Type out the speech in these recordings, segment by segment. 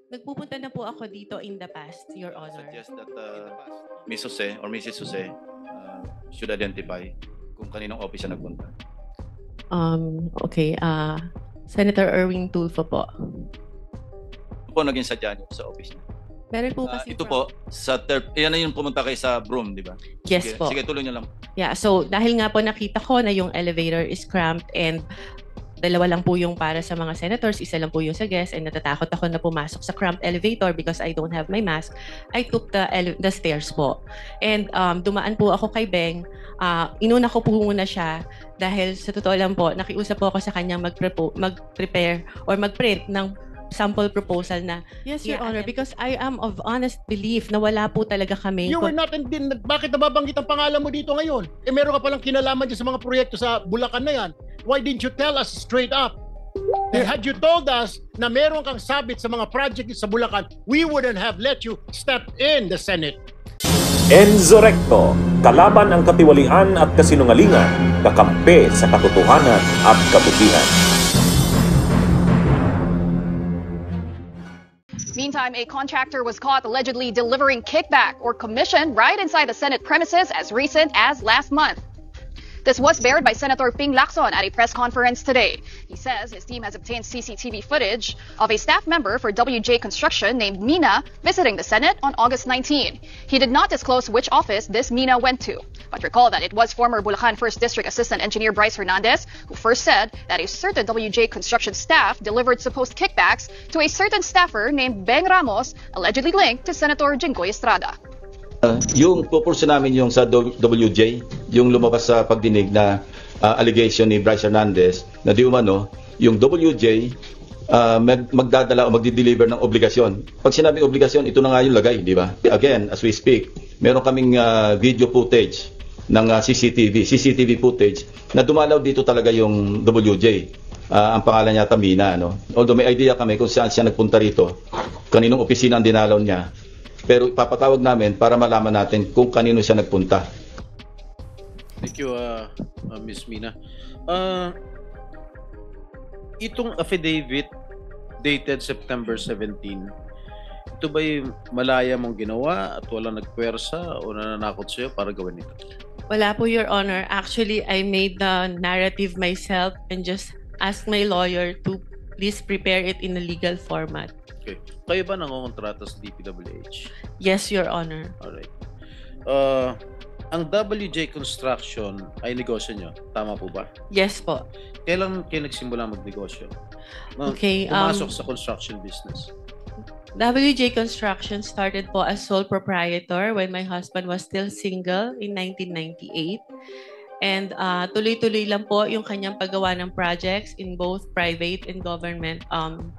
Nagpupunta na po ako dito in the past, Your Honor. Suggest that Ms. Jose or Mrs. Jose should identify kung kaninong office siya nagpunta. Okay, Senator Erwin Tulfo po. Ito po naging sadya niyo sa office niya. Meron po kasi Ito po, sa yan na yung pumunta kayo sa Broome, di ba? Yes Sige, po. sige, tuloy niyo lang. Yeah, so dahil nga po nakita ko na yung elevator is cramped and dalawa lang po yung para sa mga senators, isa lang po yung sa guests, and natatakot ako na pumasok sa cramped elevator because I don't have my mask. I took the stairs po. And dumaan po ako kay Beng. Inuna ko po muna siya dahil sa totoo lang po, nakiusap po ako sa kanya mag-prepare or mag-print ng sample proposal na yes, Your Honor, because I am of honest belief na wala po talaga kami. You were not bakit nababanggit ang pangalan mo dito ngayon? Eh meron ka palang kinalaman dyan sa mga proyekto sa Bulacan na yan. Why didn't you tell us straight up? Had you told us na meron kang sabit sa mga project sa Bulacan, we wouldn't have let you step in the Senate. Enzo Recto, kalaban ang katiwalian at kasinungalingan, kakampi sa katotohanan at kabutihan. Meantime, a contractor was caught allegedly delivering kickback or commission right inside the Senate premises as recent as last month. This was bared by Senator Ping Lacson at a press conference today. He says his team has obtained CCTV footage of a staff member for WJ Construction named Mina visiting the Senate on August 19. He did not disclose which office this Mina went to, but recall that it was former Bulacan 1st District Assistant Engineer Bryce Hernandez who first said that a certain WJ Construction staff delivered supposed kickbacks to a certain staffer named Beng Ramos, allegedly linked to Senator Jinggoy Estrada. Yung purpose namin yung sa WJ, yung lumabas sa pagdinig na allegation ni Bryce Hernandez na di umano, yung WJ magdadala o magdi-deliver ng obligasyon. Pag sinabing obligasyon, ito na nga yung lagay, di ba? Again, as we speak, meron kaming video footage ng CCTV footage na dumalaw dito talaga yung WJ. Ang pangalan niya Tamina, no? Although may idea kami kung saan siya nagpunta rito, kaninong opisina ang dinalaw niya. Pero ipapatawag namin para malaman natin kung kanino siya nagpunta. Thank you, Ms. Mina. Itong affidavit dated September 17, ito ba'y malaya mong ginawa at walang nagpwersa o nananakot sa'yo para gawin ito? Wala po, Your Honor. Actually, I made the narrative myself and just asked my lawyer to please prepare it in a legal format. Okay. Kayo ba nangongontrata sa DPWH? Yes, Your Honor. Alright. Ang WJ Construction ay negosyo nyo. Tama po ba? Yes po. Kailan kayo nagsimula magnegosyo? Okay, pumasok sa construction business. WJ Construction started po as sole proprietor when my husband was still single in 1998. And tuloy-tuloy lang po yung kanyang paggawa ng projects in both private and government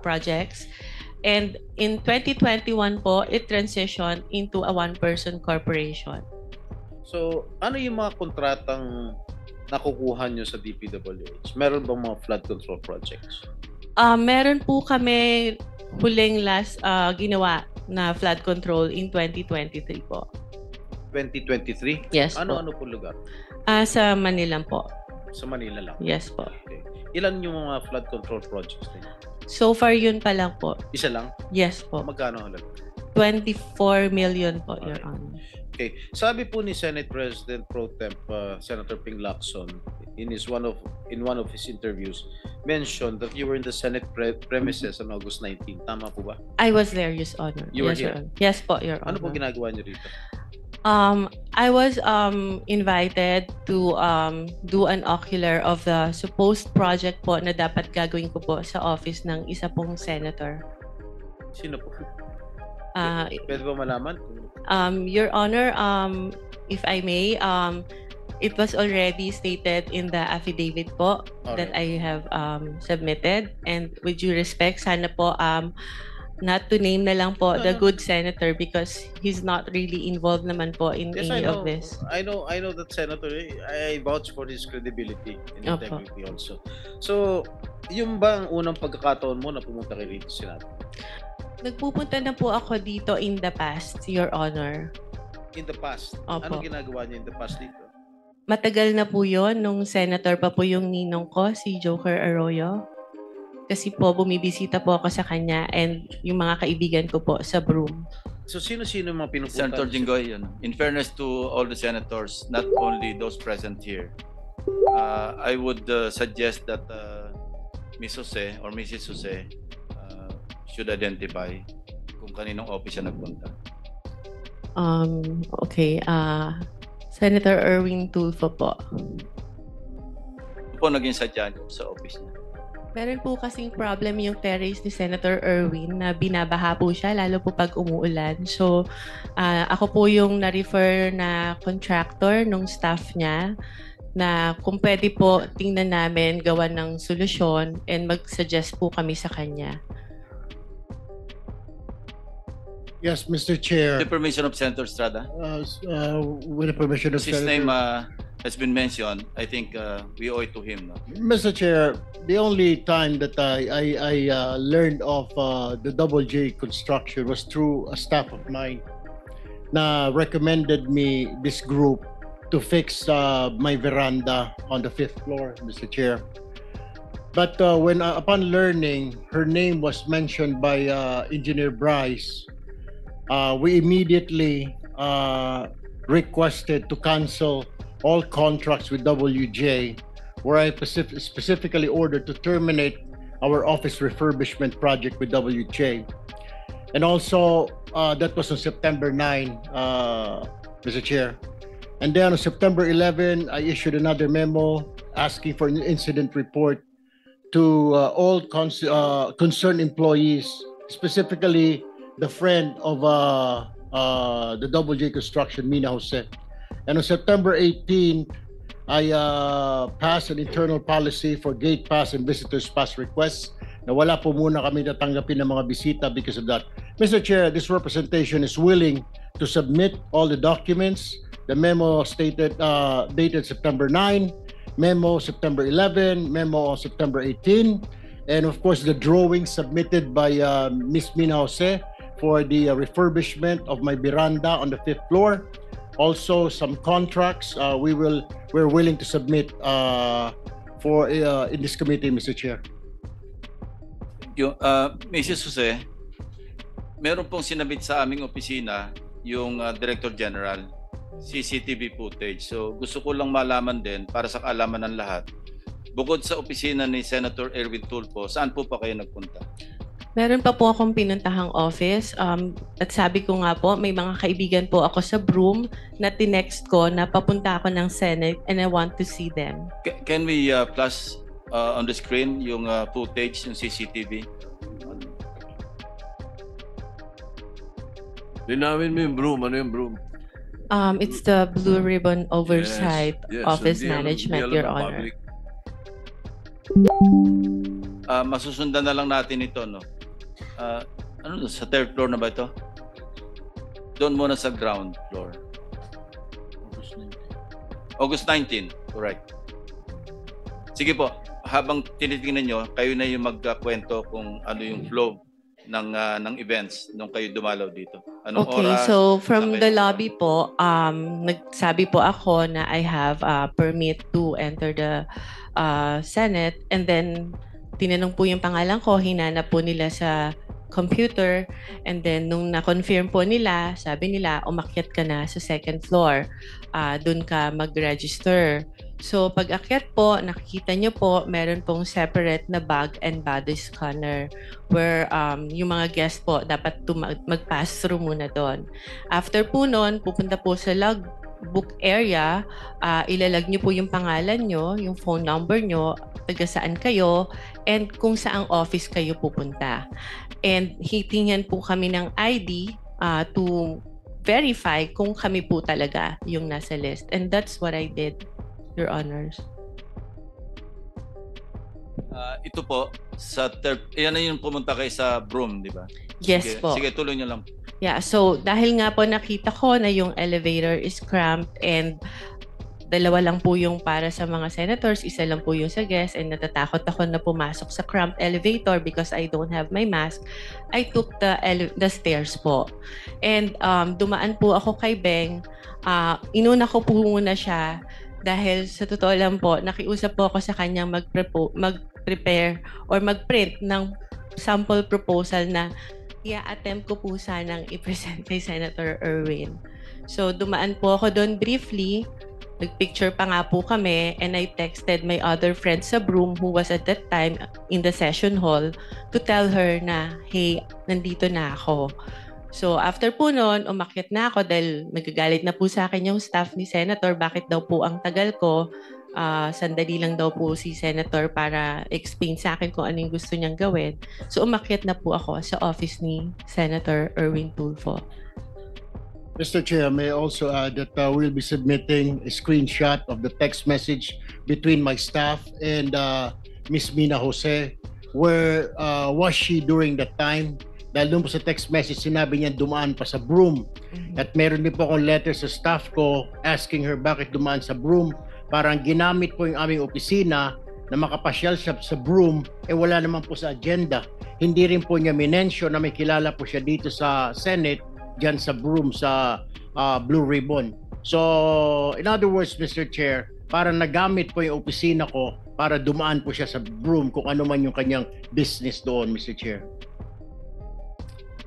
projects. And in 2021 po, it transitioned into a one-person corporation. So, ano yung mga kontratang nakukuha nyo sa DPWH? Meron bang mga flood control projects? Meron po kami huling last ginawa na flood control in 2023 po. 2023? Yes ano, po. Ano po lugar? Sa Manila po. Sa Manila lang? Yes po. Okay. Ilan yung mga flood control projects ninyo? So far yun pa lang po. Isa lang? Yes po. Magkano halaga? 24 million po, Your Honor. Okay. Sabi po ni Senate President Pro Temp Senator Ping Lacson in one of his interviews mentioned that you were in the Senate premises on August 19. Tama po ba? I was there, Your Honor. You were yes, here? Your Honor. Yes po, Your Honor. Ano po ginagawa niyo rito? I was invited to do an ocular of the supposed project po na dapat gagawin ko po sa office ng isa pong senator. Sino po? Pwede ba malaman? Your Honor, if I may, it was already stated in the affidavit po that I have submitted, and with due respect, sana po not to name na lang po the good senator because he's not really involved naman po in any of this. I know that senator, I vouch for his credibility and integrity also. So, yung bang unang pagkakataon mo na pumunta kay rito Senado? Nagpupunta na po ako dito in the past, Your Honor. In the past? Opo. Anong ginagawa niyo in the past dito? Matagal na po yon nung senator pa po yung ninong ko, si Joker Arroyo. kasi po bumibisita po ako sa kanya and yung mga kaibigan ko po sa Broome. So sino-sino yung mga pinupuntahan? Senator Jinggoy, in fairness to all the senators, not only those present here, I would suggest that Ms. Jose or Mrs. Jose should identify kung kaninong office siya nagpunta. Okay, Senator Erwin Tulfo po. Ano po naging sadya niyo sa office niya? Meron po kasing problem yung terrace ni Senator Erwin na binabaha po siya, lalo po pag umuulan. So, ako po yung na-refer na contractor nung staff niya na kung pwede po tingnan namin gawa ng solusyon and mag-suggest po kami sa kanya. Yes, Mr. Chair. The permission of Senator Estrada? With the permission of His Senator... name has been mentioned. I think we owe it to him. No? Mr. Chair, the only time that I learned of the Double J construction was through a staff of mine na recommended me this group to fix my veranda on the 5th floor, Mr. Chair. But when upon learning her name was mentioned by Engineer Bryce, we immediately requested to cancel all contracts with WJ, where I specifically ordered to terminate our office refurbishment project with WJ. And also, that was on September 9, Mr. Chair. And then on September 11, I issued another memo asking for an incident report to all concerned employees, specifically the friend of the Double J Construction, Mina Jose. And on September 18, I passed an internal policy for gate pass and visitors pass requests na wala po muna kami tatanggapin ng mga bisita because of that. Mr. Chair, this representation is willing to submit all the documents. The memo stated dated September 9, memo September 11, memo on September 18, and of course the drawing submitted by Ms. Mina Jose for the refurbishment of my veranda on the 5th floor. Also, some contracts we're willing to submit for in this committee, Mr. Chair. Thank you. Mrs. Jose, meron pong sinabit sa aming opisina yung Director General, CCTV footage. So gusto ko lang malaman din para sa kaalaman ng lahat. Bukod sa opisina ni Senator Erwin Tulfo, saan po pa kayo nagpunta? Meron pa po akong pinuntahang office at sabi ko nga po, may mga kaibigan po ako sa Broome na tinext ko na papunta ako ng Senate and I want to see them. Can we flash on the screen yung footage, yung CCTV? Linawin mo yung Broome. Ano yung Broome? It's the Blue Ribbon Oversight Yes, Office hindi Management, alam Your ng Honor. public. Masusundan na lang natin ito, no? Ano sa 3rd floor na ba ito? Doon muna sa ground floor. August 19, correct. Sige po, habang tinitingnan nyo, kayo na yung magkwento kung ano yung flow ng events nung kayo dumalaw dito. Anong Okay, oras? so from Saan the kayo? lobby po, nagsabi po ako na I have a permit to enter the Senate, and then tinanong po yung pangalan ko, hinanap po nila sa computer, and then nung na-confirm po nila, sabi nila, umakyat ka na sa 2nd floor, dun ka mag-register. So pag akyat po, nakikita nyo po, meron pong separate na bag and body scanner where yung mga guests po dapat mag-pass through muna doon. After po nun, pupunta po sa logbook area, ilalag nyo po yung pangalan nyo, yung phone number nyo, taga saan kayo, and kung saang office kayo pupunta. And hitingnan po kami ng ID to verify kung kami po talaga yung nasa list. And that's what I did, Your Honors. Ito po, sa yan na yung pumunta kayo sa Broome, di ba? Yes Sige, po. Sige, tuloy nyo lang. Yeah, so dahil nga po nakita ko na yung elevator is cramped and dalawa lang po yung para sa mga senators, isa lang po yung sa guests, and natatakot ako na pumasok sa cramped elevator because I don't have my mask. I took the stairs po. And dumaan po ako kay Beng. Inuna ko po muna siya dahil sa totoo lang po, nakiusap po ako sa kanya mag-prepare or mag-print ng sample proposal na i-attempt ko po sanang i-present kay Senator Erwin. So dumaan po ako doon briefly, nagpicture pa nga po kami, and I texted my other friend sa Broome who was at that time in the session hall to tell her na, hey, nandito na ako. So after po noon, umakyat na ako dahil nagagalit na po sa akin yung staff ni Senator, bakit daw po ang tagal ko. Sandali lang daw po si Senator para explain sa akin kung ano yung gusto niyang gawin. So umakyat na po ako sa office ni Senator Erwin Tulfo. Mr. Chair, may I also add that we'll be submitting a screenshot of the text message between my staff and Ms. Mina Jose. Where was she during that time? Dahil doon po sa text message, sinabi niya dumaan pa sa Broome. At meron din po akong letter sa staff ko asking her bakit dumaan sa Broome. Parang ginamit po yung aming opisina na makapasyal siya sa Broome, wala naman po sa agenda. Hindi rin po niya minensyon na may kilala po siya dito sa Senate, dyan sa Broome, sa Blue Ribbon. So, in other words, Mr. Chair, parang nagamit po yung opisina ko para dumaan po siya sa Broome kung ano man yung kanyang business doon, Mr. Chair.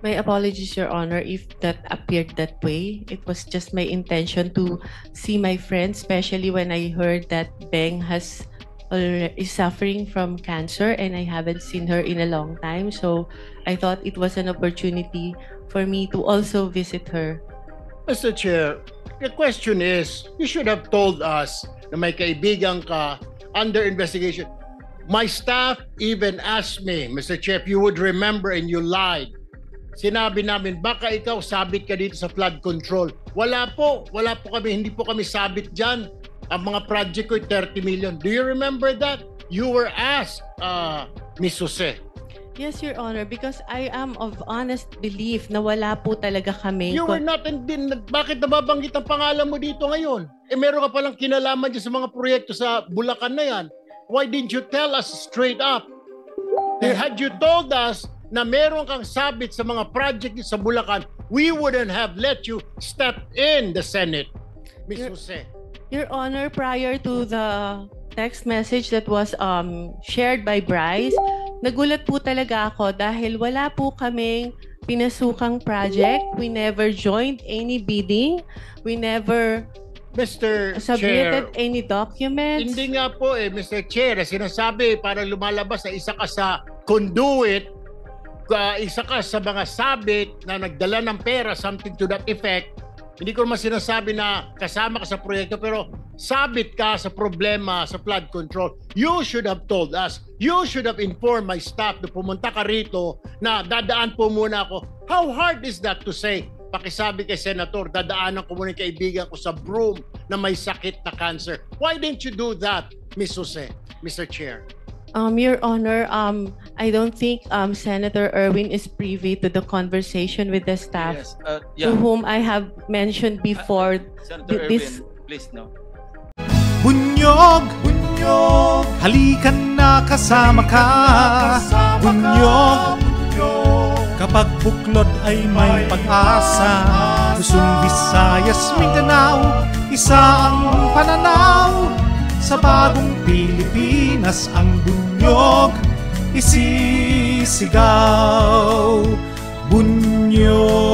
My apologies, Your Honor, if that appeared that way. It was just my intention to see my friend, especially when I heard that Beng is suffering from cancer and I haven't seen her in a long time. So I thought it was an opportunity for me to also visit her. Mr. Chair, the question is, you should have told us na may kaibigan ka under investigation. My staff even asked me, Mr. Chair, if you would remember and you lied. Sinabi namin, baka ikaw sabit ka dito sa flood control. Wala po kami, hindi po kami sabit dyan. Ang mga project ko 30 million. Do you remember that? You were asked, Ms. Jose. Yes, Your Honor, because I am of honest belief na wala po talaga kami. You were not, bakit nababanggit ang pangalan mo dito ngayon? Meron ka palang kinalaman dyan sa mga proyekto sa Bulacan na yan. Why didn't you tell us straight up? Had you told us na meron kang sabit sa mga project sa Bulacan, we wouldn't have let you step in the Senate, Ms. Jose. Your Honor, prior to the text message that was shared by Bryce, nagulat po talaga ako dahil wala po kaming pinasukang project. We never joined any bidding. We never submitted any documents. Hindi nga po Mr. Chair, sinasabi para lumalabas na isa ka sa conduit, isa ka sa mga sabit na nagdala ng pera, something to that effect. Hindi ko naman sinasabi na kasama ka sa proyekto, pero sabit ka sa problema sa flood control. You should have told us. You should have informed my staff na pumunta ka rito na dadaan po muna ako. How hard is that to say? Pakisabi kay Senator, dadaanan ko muna yung kaibigan ko sa Broome na may sakit na cancer. Why didn't you do that, Ms. Jose, Mr. Chair? Your Honor, I don't think Senator Erwin is privy to the conversation with the staff to whom I have mentioned before. Senator Erwin, please no. Bunyog, bunyog, halikan na kasama ka. Bunyog, kapag buklod ay may pag-asa. Luzon, Visayas, Mindanao, isa ang pananaw. Sa bagong Pilipinas ang bunyog isisigaw. Bunyog,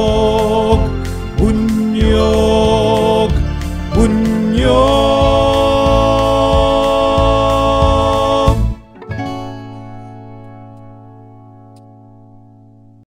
bunyog.